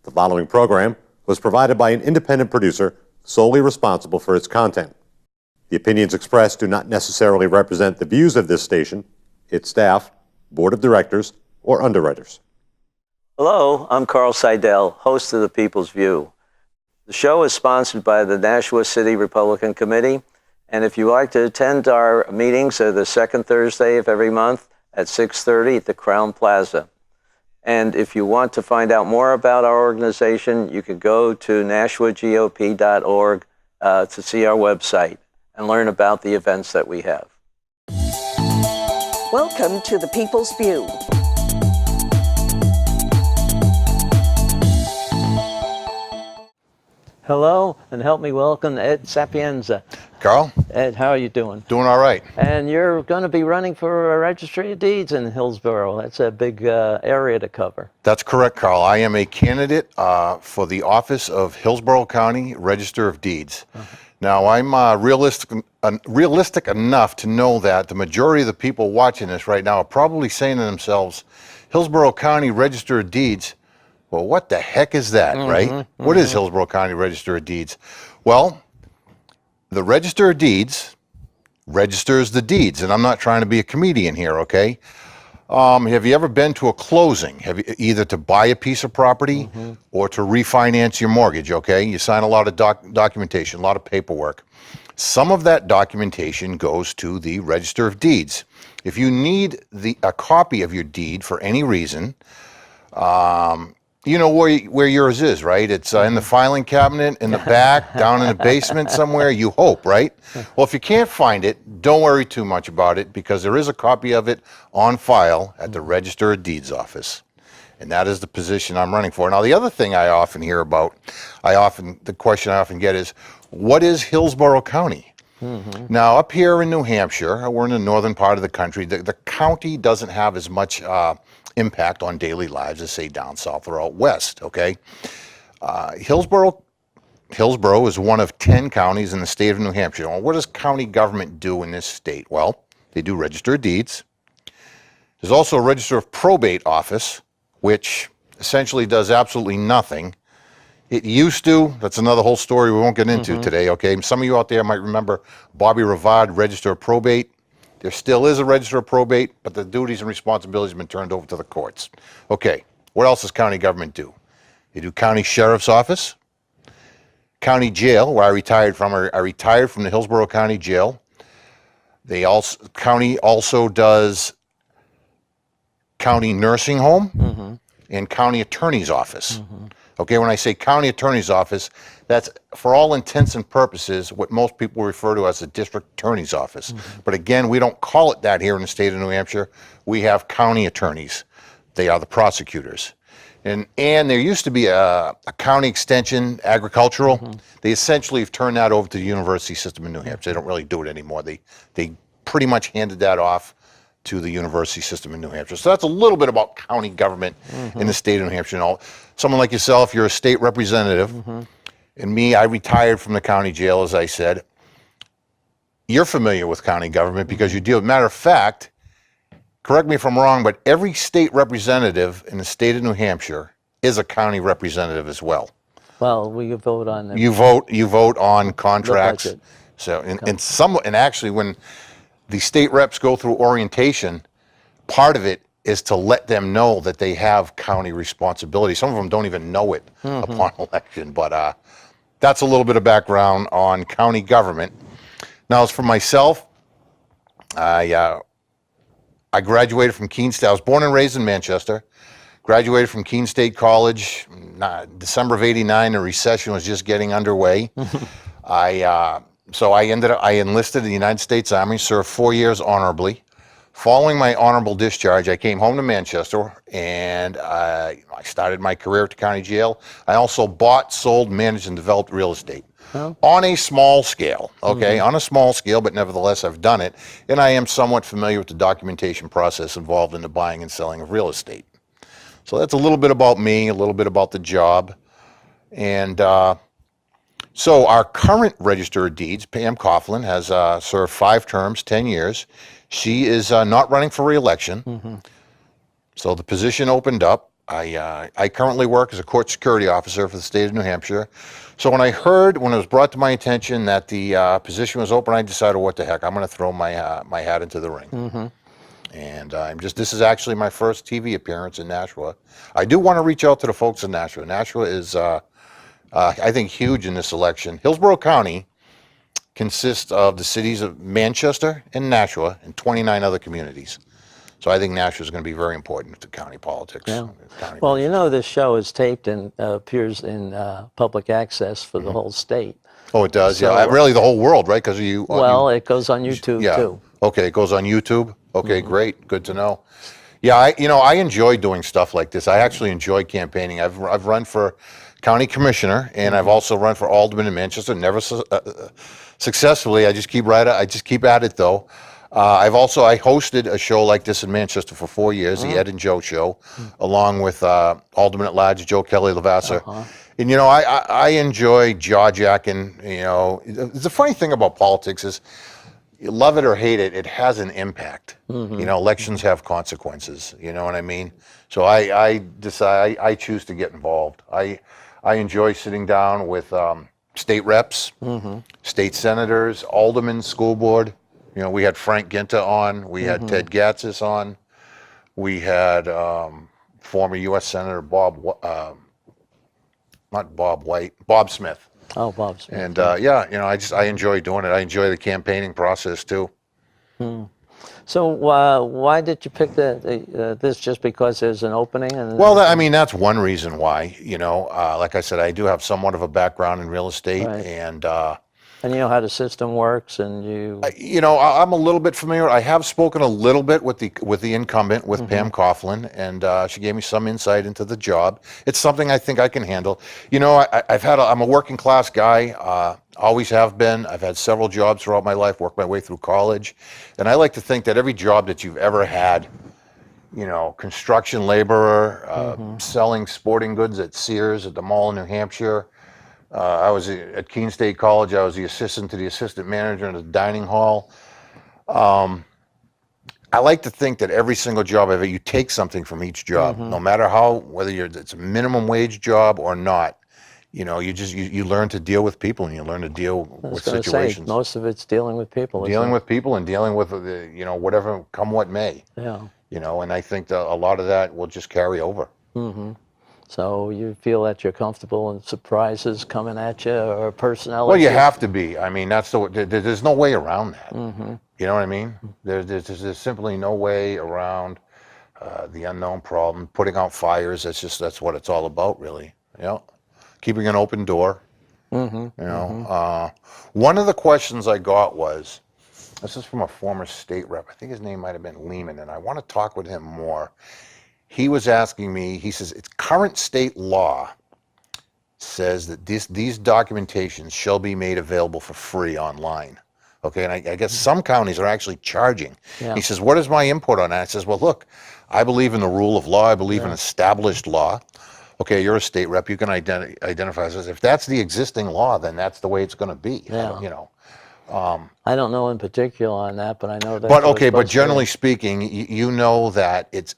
The following program was provided by an independent producer solely responsible for its content. The opinions expressed do not necessarily represent the views of this station, its staff, board of directors, or underwriters. Hello, I'm Carl Seidel, host of The People's View. The show is sponsored by the Nashua City Republican Committee, and if you like to attend our meetings, they're the second Thursday of every month at 6:30 at the Crown Plaza. And if you want to find out more about our organization, you can go to nashuagop.org to see our website and learn about the events that we have. Welcome to The People's View. Hello, and help me welcome Ed Sapienza. Carl? Ed, how are you doing? Doing all right. And you're going to be running for a Registry of Deeds in Hillsborough. That's a big area to cover. That's correct, Carl. I am a candidate for the office of Hillsborough County Register of Deeds. Now, I'm realistic enough to know that the majority of the people watching this right now are probably saying to themselves, Hillsborough County Register of Deeds, well, what the heck is that, right? What is Hillsborough County Register of Deeds? Well, the Register of Deeds registers the deeds, and I'm not trying to be a comedian here, okay? Have you ever been to a closing? Either to buy a piece of property or to refinance your mortgage, okay? You sign a lot of documentation, a lot of paperwork. Some of that documentation goes to the Register of Deeds. If you need a copy of your deed for any reason, you know where yours is, right? It's in the filing cabinet, in the back, down in the basement somewhere, you hope, right? Well, if you can't find it, don't worry too much about it, because there is a copy of it on file at the Register of Deeds office. And that is the position I'm running for. Now, the other thing I often hear about, the question I often get is, what is Hillsborough County? Now, up here in New Hampshire, we're in the northern part of the country, the county doesn't have as much impact on daily lives as, say, down south or out west, okay? Hillsborough is one of 10 counties in the state of New Hampshire. Well, what does county government do in this state? Well, they do Register of Deeds. There's also a Register of Probate office, which essentially does absolutely nothing. It used to, that's another whole story we won't get into today, okay? Some of you out there might remember Bobby Rivard, Register of Probate. There still is a Register of Probate, but the duties and responsibilities have been turned over to the courts. Okay, what else does county government do? They do county sheriff's office, county jail, where I retired from. I retired from the Hillsborough County Jail. County also does county nursing home and county attorney's office. Okay, when I say county attorney's office, that's for all intents and purposes what most people refer to as the district attorney's office. But again, we don't call it that here in the state of New Hampshire. We have county attorneys. They are the prosecutors. And there used to be a county extension, agricultural. They essentially have turned that over to the university system in New Hampshire. They don't really do it anymore. They pretty much handed that off to the university system in New Hampshire. So that's a little bit about county government in the state of New Hampshire. Someone like yourself, you're a state representative, and me, I retired from the county jail, as I said. You're familiar with county government because you deal. Matter of fact, correct me if I'm wrong, but every state representative in the state of New Hampshire is a county representative as well. Well, we vote on them. You vote on contracts. So and actually when the state reps go through orientation, part of it is to let them know that they have county responsibility. Some of them don't even know it upon election, but that's a little bit of background on county government. Now, as for myself, I graduated from Keene State. I was born and raised in Manchester. Graduated from Keene State College, December of '89. The recession was just getting underway. So I enlisted in the United States Army, served 4 years honorably. Following my honorable discharge, I came home to Manchester, and I started my career at the county jail. I also bought, sold, managed, and developed real estate on a small scale, okay? On a small scale, but nevertheless, I've done it, and I am somewhat familiar with the documentation process involved in the buying and selling of real estate. So that's a little bit about me, a little bit about the job, and so our current Register of Deeds, Pam Coughlin, has served 5 terms, 10 years. She is not running for re-election. So the position opened up. I currently work as a court security officer for the state of New Hampshire. So when it was brought to my attention that the position was open, I decided, what the heck, I'm going to throw my hat into the ring. And this is actually my first TV appearance in Nashua. I do want to reach out to the folks in Nashua. Nashua is, I think, huge in this election. Hillsborough County consists of the cities of Manchester and Nashua and 29 other communities. So I think Nashua is going to be very important to county politics. Yeah. Well, you know, this show is taped and appears in public access for the whole state. Oh, it does? So, yeah, really the whole world, right? Because you. Well, it goes on YouTube, too. Okay, it goes on YouTube? Okay, great. Good to know. Yeah, I enjoy doing stuff like this. I actually enjoy campaigning. I've run for county commissioner, and I've also run for alderman in Manchester. Never successfully. I just keep at it, though. I hosted a show like this in Manchester for 4 years, the Ed and Joe Show, along with Alderman at Large Joe Kelly Lavasser. And I enjoy jaw-jacking. The funny thing about politics is, you love it or hate it, it has an impact. Elections have consequences. You know what I mean? So I choose to get involved. I enjoy sitting down with state reps, state senators, aldermen, school board. We had Frank Ginta on. We had Ted Gatzis on. We had former U.S. Senator Bob Smith. Oh, Bob Smith. And I enjoy doing it. I enjoy the campaigning process too. So why did you pick this? Just because there's an opening? Well, that's one reason why. Like I said, I do have somewhat of a background in real estate, and you know how the system works, and you. I'm a little bit familiar. I have spoken a little bit with the incumbent, with Pam Coughlin, and she gave me some insight into the job. It's something I think I can handle. I'm a working class guy. Always have been. I've had several jobs throughout my life. Worked my way through college, and I like to think that every job that you've ever had, construction laborer, selling sporting goods at Sears at the mall in New Hampshire. I was at Keene State College. I was the assistant to the assistant manager in the dining hall. I like to think that every single job you take something from each job, no matter whether it's a minimum wage job or not. You learn to deal with people, and you learn to deal with situations. Most of it's dealing with people. Dealing with people and dealing with whatever come what may. Yeah. And I think that a lot of that will just carry over. So you feel that you're comfortable in surprises coming at you, or personality? Well, you have to be. There's no way around that. You know what I mean? There's simply no way around the unknown problem. Putting out fires, that's what it's all about, really. Keeping an open door. One of the questions I got was, this is from a former state rep. I think his name might have been Lehman, and I want to talk with him more. He was asking me, he says, it's current state law says that these documentations shall be made available for free online. Okay, and I guess some counties are actually charging. He says, what is my input on that? I says, well, look, I believe in the rule of law. I believe in established law. Okay, you're a state rep. You can identify as, if that's the existing law, then that's the way it's going to be. I don't know in particular on that, but I know that. But generally speaking, you know that it's.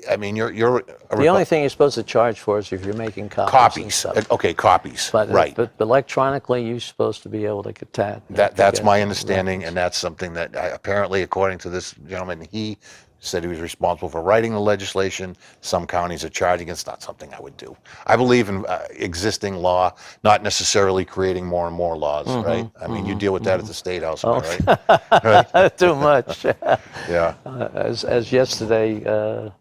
You're. The only thing you're supposed to charge for is if you're making copies. And stuff. Okay, copies. But, right. But electronically, you're supposed to be able to get that. That's my understanding, and that's something that apparently, according to this gentleman, he said he was responsible for writing the legislation. Some counties are charging. It's not something I would do. I believe in existing law, not necessarily creating more and more laws, right? You deal with that at the State House, right? Too much. Yeah. As yesterday,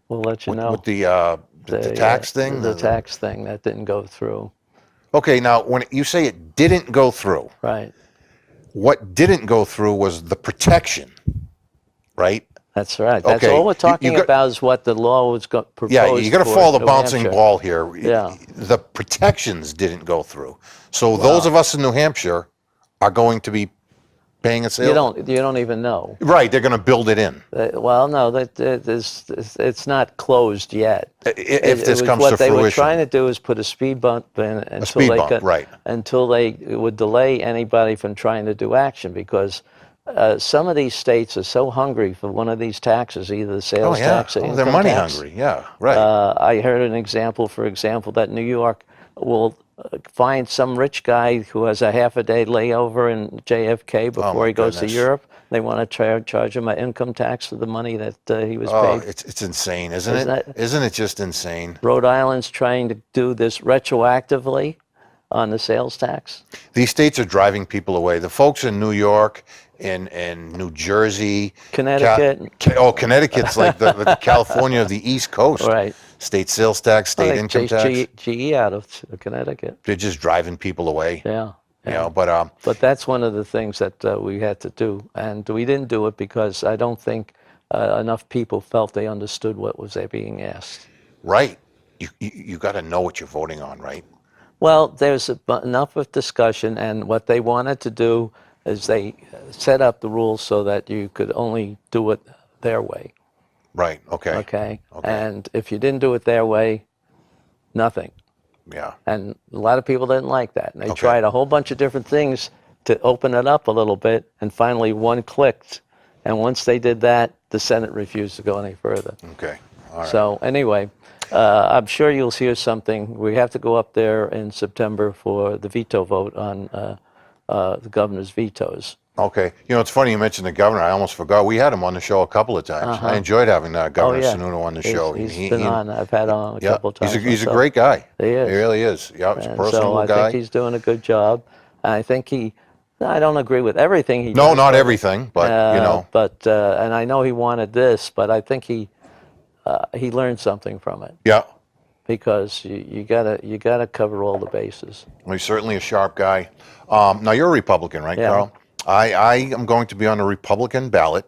we'll let you know. With the tax thing? The tax thing, that didn't go through. Okay, now, when you say it didn't go through, right? What didn't go through was the protection, right? That's right. That's all we're talking about is what the law was proposed. Yeah, you got to follow the bouncing Hampshire. ball here. Yeah. The protections didn't go through. So those of us in New Hampshire are going to be paying a sale. You don't even know. Right, they're going to build it in. No, it's not closed yet. If this comes to fruition. What they were trying to do is put a speed bump in until they would delay anybody from trying to do action, because some of these states are so hungry for one of these taxes, either the sales tax or income they're money tax. hungry. Yeah, right. I heard an example, for example, that New York will find some rich guy who has a half a day layover in JFK before my he goes goodness. to Europe. They want to charge him an income tax for the money that he was Oh, paid. it's insane, isn't it? Isn't it just insane? Rhode Island's trying to do this retroactively on the sales tax. These states are driving people away. The folks in New York and New Jersey, Connecticut. Connecticut's like the California of the East Coast. Right. State sales tax, state They income chase tax. GE out of Connecticut. They're just driving people away. Yeah. You know, but that's one of the things that we had to do, and we didn't do it because I don't think enough people felt they understood what was being asked. right. You got to know what you're voting on, right? Well, there's enough of discussion, and what they wanted to do is they set up the rules so that you could only do it their way. Right. Okay. Okay. And if you didn't do it their way, nothing. Yeah. And a lot of people didn't like that. And they tried a whole bunch of different things to open it up a little bit, and finally one clicked. And once they did that, the Senate refused to go any further. Okay. All right. So anyway, I'm sure you'll hear something. We have to go up there in September for the veto vote on the governor's vetoes. Okay. You know, it's funny you mentioned the governor. I almost forgot. We had him on the show a couple of times. I enjoyed having Governor Sununu on the show. He's been on. I've had on a couple of times. He's a great guy. He is. He really is. Yeah, he's a And personable so I guy. think he's doing a good job. And I think I don't agree with everything he does. No, not everything, but you know. But and I know he wanted this, but I think he learned something from it, Yeah. because you gotta cover all the bases. Well, he's certainly a sharp guy. Now you're a Republican, right, Yeah. Carl? I am going to be on the Republican ballot.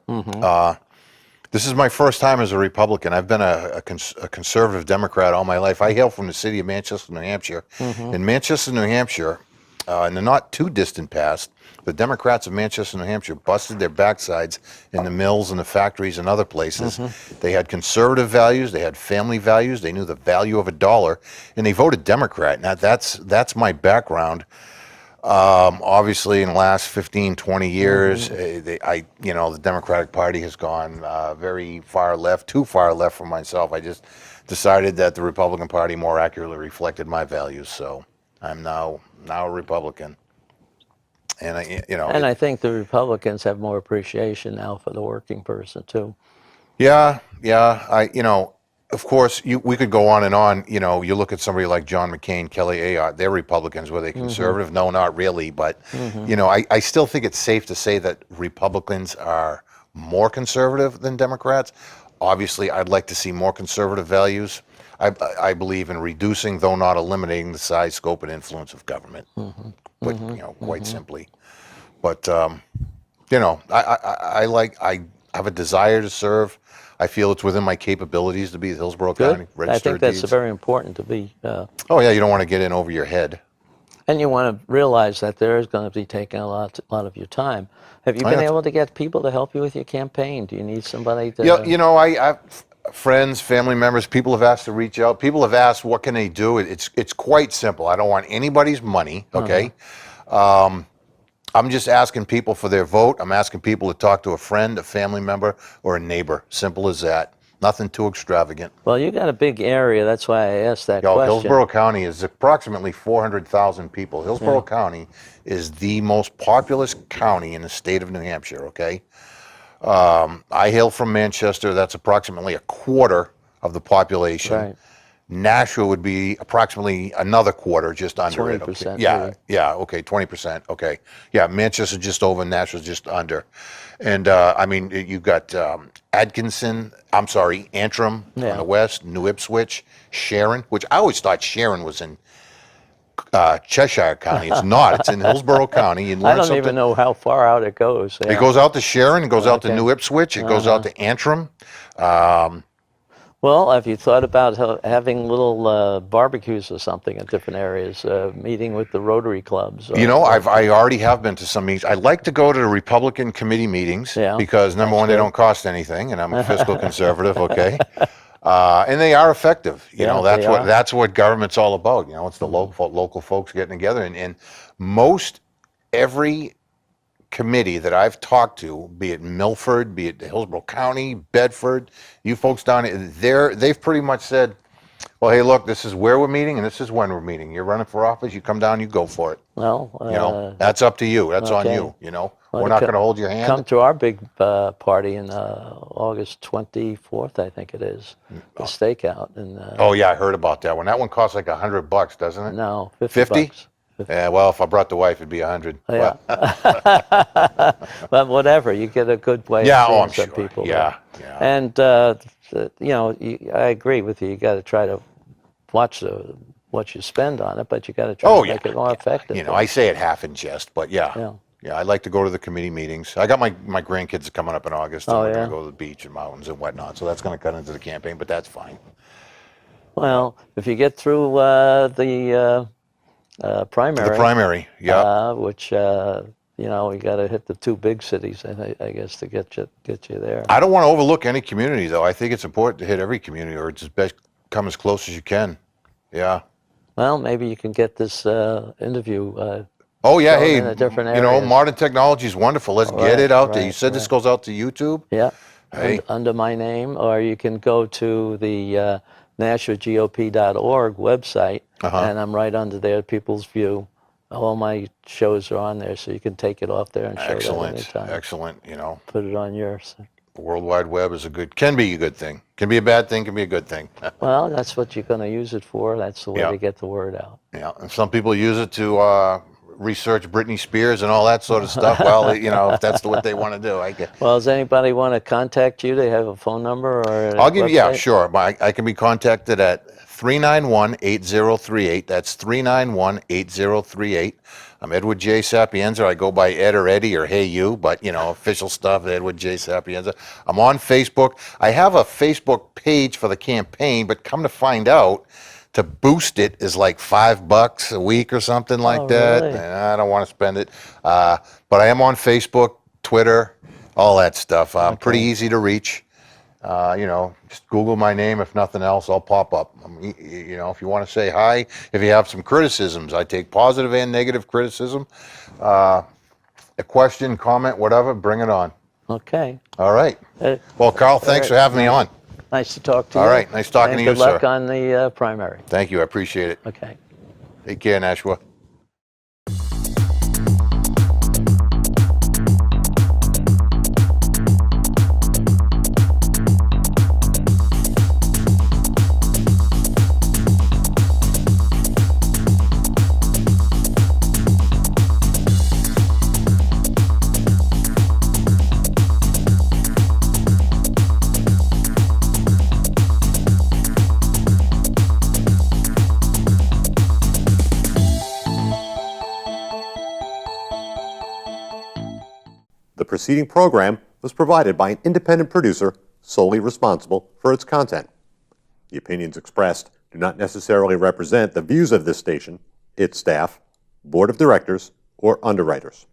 This is my first time as a Republican. I've been a conservative Democrat all my life. I hail from the city of Manchester, New Hampshire. In Manchester, New Hampshire, in the not too distant past, the Democrats of Manchester, New Hampshire busted their backsides in the mills and the factories and other places. They had conservative values, they had family values, they knew the value of a dollar, and they voted Democrat. Now that's my background. Obviously, in the last 15, 20 years, the Democratic Party has gone very far left, too far left for myself. I just decided that the Republican Party more accurately reflected my values, so I'm now a Republican. And I think the Republicans have more appreciation now for the working person too. Yeah. Of course, we could go on and on. You know, you look at somebody like John McCain, Kelly Ayotte, they're Republicans. Were they conservative? No, not really. But, I still think it's safe to say that Republicans are more conservative than Democrats. Obviously, I'd like to see more conservative values. I believe in reducing, though not eliminating, the size, scope, and influence of government. But, quite simply. But, I have a desire to serve. I feel it's within my capabilities to be the Hillsborough County Register I think of that's Deeds. very important to be. Oh yeah, you don't want to get in over your head. And you want to realize that there is going to be taking a lot of your time. Have you been able to get people to help you with your campaign? Do you need somebody to? Yeah, I've friends, family members, people have asked to reach out. People have asked, what can they do? It's quite simple. I don't want anybody's money. Okay. I'm just asking people for their vote. I'm asking people to talk to a friend, a family member, or a neighbor. Simple as that. Nothing too extravagant. Well, you got a big area. That's why I asked that question. Hillsborough County is approximately 400,000 people. Hillsborough County is the most populous county in the state of New Hampshire, okay? I hail from Manchester. That's approximately a quarter of the population. Right. Nashua would be approximately another quarter, just under 20%, it. Okay. maybe. Yeah, okay, 20%. Okay. Yeah, Manchester just over, Nashua's just under. And you've got Antrim on the west, New Ipswich, Sharon, which I always thought Sharon was in Cheshire County. It's not. It's in Hillsborough County. I don't even know how far out it goes. Yeah. It goes out to Sharon, it goes out to New Ipswich, it goes out to Antrim. Well, have you thought about having little barbecues or something at different areas, meeting with the Rotary clubs? I already have been to some meetings. I like to go to the Republican committee meetings because, number one, they don't cost anything, and I'm a fiscal conservative, okay? And they are effective. That's what government's all about. It's the local folks getting together, and most every committee that I've talked to, be it Milford, be it Hillsborough County, Bedford, you folks down there, they've pretty much said, well, hey, look, this is where we're meeting and this is when we're meeting. You're running for office, you come down, you go for it. Well, You know, that's up to you. That's on okay. you, you know. Well, We're not going to hold your hand. Come to our big party in August 24th, I think it is, the stakeout. And Oh, yeah, I heard about that one. That one costs like $100, doesn't it? no, 50 50? bucks. Yeah, well, if I brought the wife, it'd be 100. Yeah. But whatever, you get a good way Yeah, of oh, seeing I'm some sure. people. Yeah, there. yeah. And, you know, I agree with you. You got to try to watch what you spend on it, but you got to try Oh, to yeah. make it more effective. You know, I say it half in jest, but yeah. Yeah. Yeah, I like to go to the committee meetings. I got my grandkids coming up in August, and Oh, we're yeah? going to go to the beach and mountains and whatnot, so that's going to cut into the campaign, but that's fine. Well, if you get through the primary, The primary, yeah. which you know, we got to hit the two big cities, I guess, to get you there. I don't want to overlook any community, though. I think it's important to hit every community, or just best come as close as you can. Yeah. Well, maybe you can get this interview. Oh, yeah, shown hey, in the different you know, areas. modern technology is wonderful. Let's get Right, it out there. You right, said this right. goes out to YouTube? Yeah, Hey. under my name, or you can go to the NashuaGOP.org website, and I'm right under there, People's View. All my shows are on there, so you can take it off there and show that Excellent, anytime. excellent, you know. Put it on yours. The World Wide Web is can be a good thing. Can be a bad thing, can be a good thing. Well, that's what you're going to use it for. That's the way Yeah. to get the word out. Yeah, and some people use it to research Britney Spears and all that sort of stuff. Well, you know, if that's what they want to do, I get. Well, does anybody want to contact you? They have a phone number or I'll give you, yeah, website? sure. I can be contacted at 391-8038. That's 391-8038. I'm Edward J Sapienza. I go by Ed or Eddie or Hey You, but you know, official stuff, Edward J Sapienza. I'm on Facebook. I have a Facebook page for the campaign, but come to find out, to boost it is like $5 a week or something like that. really? And I don't want to spend it. But I am on Facebook, Twitter, all that stuff. I'm pretty easy to reach. You know, just Google my name. If nothing else, I'll pop up. You know, if you want to say hi, if you have some criticisms, I take positive and negative criticism. A question, comment, whatever, bring it on. Okay. All right. Well, Carl, thanks for having me on. Nice to talk to you. All right, nice talking And to you, good luck sir. on the primary. Thank you. I appreciate it. Okay. Take care, Nashua. The preceding program was provided by an independent producer solely responsible for its content. The opinions expressed do not necessarily represent the views of this station, its staff, board of directors, or underwriters.